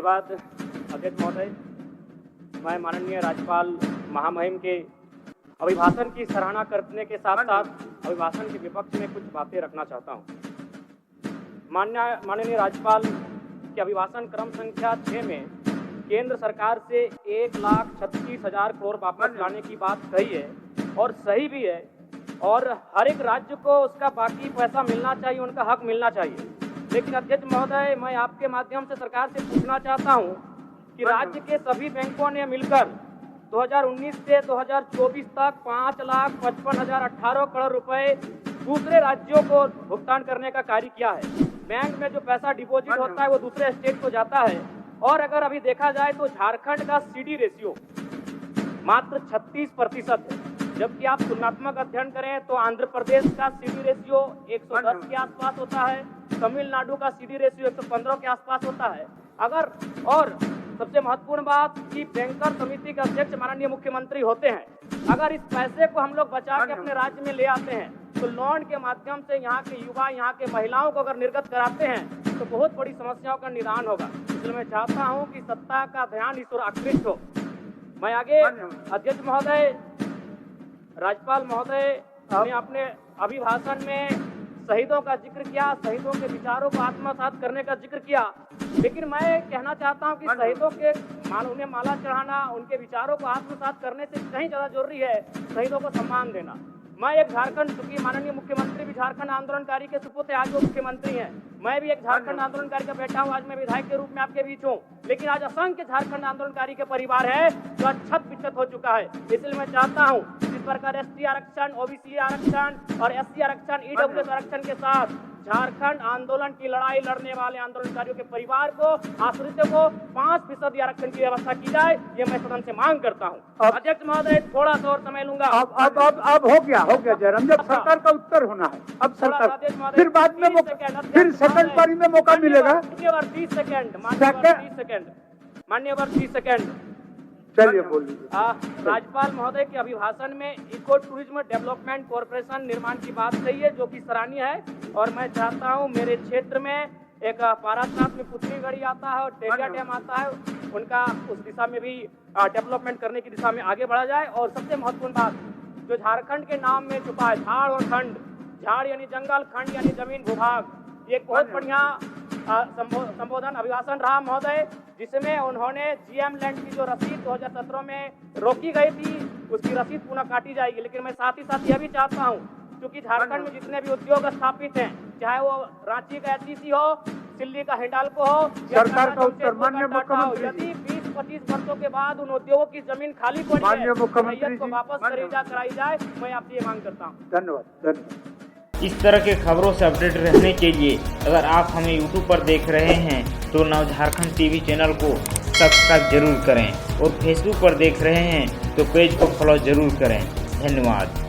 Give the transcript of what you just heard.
धन्यवाद अध्यक्ष महोदय। मैं माननीय राज्यपाल महामहिम के अभिभाषण की सराहना करने के साथ साथ अभिभाषण के विपक्ष में कुछ बातें रखना चाहता हूं। माननीय राज्यपाल के अभिभाषण क्रम संख्या 6 में केंद्र सरकार से 1,36,000 करोड़ वापस लाने की बात कही है और सही भी है, और हर एक राज्य को उसका बाकी पैसा मिलना चाहिए, उनका हक मिलना चाहिए। लेकिन अध्यक्ष महोदय, मैं आपके माध्यम से सरकार से पूछना चाहता हूं कि राज्य के सभी बैंकों ने मिलकर 2019 से 2024 तक 5,55,018 करोड़ रुपए दूसरे राज्यों को भुगतान करने का कार्य किया है। बैंक में जो पैसा डिपॉजिट होता है वो दूसरे स्टेट को जाता है, और अगर अभी देखा जाए तो झारखंड का सीडी रेशियो मात्र 36% है, जबकि आप तुलनात्मक अध्ययन करें तो आंध्र प्रदेश का सीडी रेशियो 110 के आसपास होता है, तमिलनाडु का सीडी रेशियो 115 के आसपास होता है। अगर और सबसे महत्वपूर्ण बात कि बैंकर समिति के अध्यक्ष माननीय मुख्यमंत्री होते हैं, अगर इस पैसे को हम लोग बचा के अपने राज्य में ले आते हैं तो लोन के माध्यम से यहाँ के युवा, यहाँ के महिलाओं को अगर निर्गत कराते हैं तो बहुत बड़ी समस्याओं का निदान होगा। इसलिए मैं चाहता हूँ कि सत्ता का ध्यान इस ओर आकृष्ट हो। मैं आगे अध्यक्ष महोदय, राज्यपाल महोदय ने अपने अभिभाषण में शहीदों का जिक्र किया, शहीदों के विचारों को आत्मसात करने का जिक्र किया, लेकिन मैं कहना चाहता हूं कि शहीदों के उन्हें माला चढ़ाना, उनके विचारों को आत्मसात करने से कहीं ज़्यादा जरूरी है शहीदों को सम्मान देना। मैं एक झारखंड, चूंकि माननीय मुख्यमंत्री भी झारखंड आंदोलनकारी के सुपुत्र आज वो मुख्यमंत्री हैं, मैं भी एक झारखंड आंदोलनकारी का बेटा हूं, आज मैं विधायक के रूप में आपके बीच हूं, लेकिन आज असंख्य झारखंड आंदोलनकारी के परिवार है जो छत बिछत हो चुका है। इसलिए मैं चाहता हूं जिस प्रकार एसटी आरक्षण, ओबीसी आरक्षण और एससी आरक्षण, ईडब्ल्यूएस आरक्षण के साथ झारखंड आंदोलन की लड़ाई लड़ने वाले आंदोलनकारियों के परिवार को, आश्रितों को 5% आरक्षण की व्यवस्था की जाए, ये मैं सदन से मांग करता हूं। अध्यक्ष महोदय, थोड़ा सा और समय लूंगा। अब हो गया जयराम, जब सरकार का उत्तर होना है, अब सरकार फिर बाद में फिर सेकंड पारी में मौका मिलेगा। मान्यवर 30 सेकंड, मान्यवर 30 सेकंड। चलिए बोलिए। राज्यपाल महोदय के अभिभाषण में इको टूरिज्म डेवलपमेंट कॉर्पोरेशन निर्माण की बात कही है, जो कि सराहनीय है, और मैं चाहता हूं मेरे क्षेत्र में एक पारासात में पुतलीगढ़ी आता है और टेरिया डैम आता है, उनका उस दिशा में भी डेवलपमेंट करने की दिशा में आगे बढ़ा जाए। और सबसे महत्वपूर्ण बात जो झारखंड के नाम में छुपा है, झाड़ और खंड, झाड़ यानी जंगल, खंड यानी जमीन भूभाग, ये बहुत बढ़िया संबोधन अभिभाषण रहा महोदय, जिसमें उन्होंने जीएम लैंड की जो रसीद 2017 में रोकी गई थी उसकी रसीद पुनः काटी जाएगी। लेकिन मैं साथ ही साथ यह भी चाहता हूं, क्योंकि झारखंड में जितने भी उद्योग स्थापित हैं, चाहे वो रांची का एचईसी हो, दिल्ली का हिंडाल्को हो, सरकार का उत्तर माननीय मुख्यमंत्री, यदि 20-25 वर्षों के बाद उन उद्योगों की जमीन खाली पड़ी है तो वापस कराई जाए, मैं आपसे ये मांग करता हूँ। धन्यवाद। इस तरह के खबरों से अपडेट रहने के लिए अगर आप हमें यूट्यूब पर देख रहे हैं तो नव झारखंड टीवी चैनल को सब्सक्राइब जरूर करें, और फेसबुक पर देख रहे हैं तो पेज को फॉलो जरूर करें। धन्यवाद।